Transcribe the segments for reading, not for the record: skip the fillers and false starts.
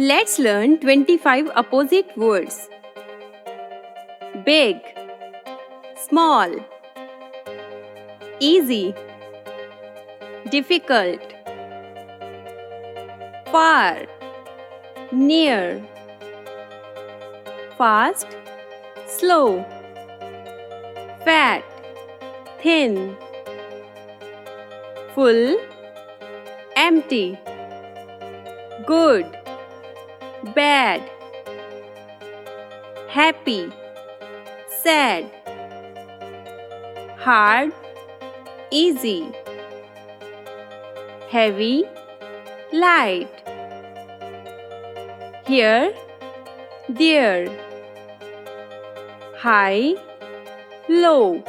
Let's learn 25 opposite words. Big, small, easy, difficult, far, near, fast, slow, fat, thin, full, empty, good, bad, happy, sad, hard, easy, heavy, light, here, there, high, low,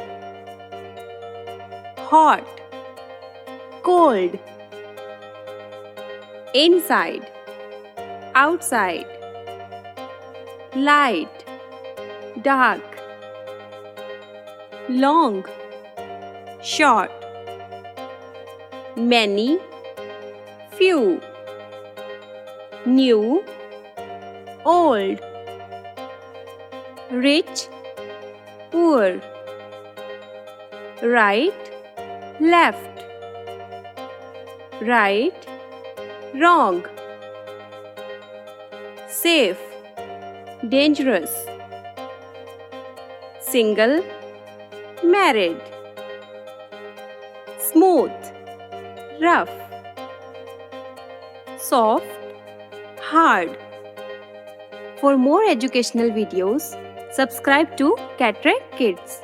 hot, cold, inside, outside, light, dark, long, short, many, few, new, old, rich, poor, right, left, right, wrong, safe, dangerous, single, married, smooth, rough, soft, hard. For more educational videos, subscribe to Catrack Kids.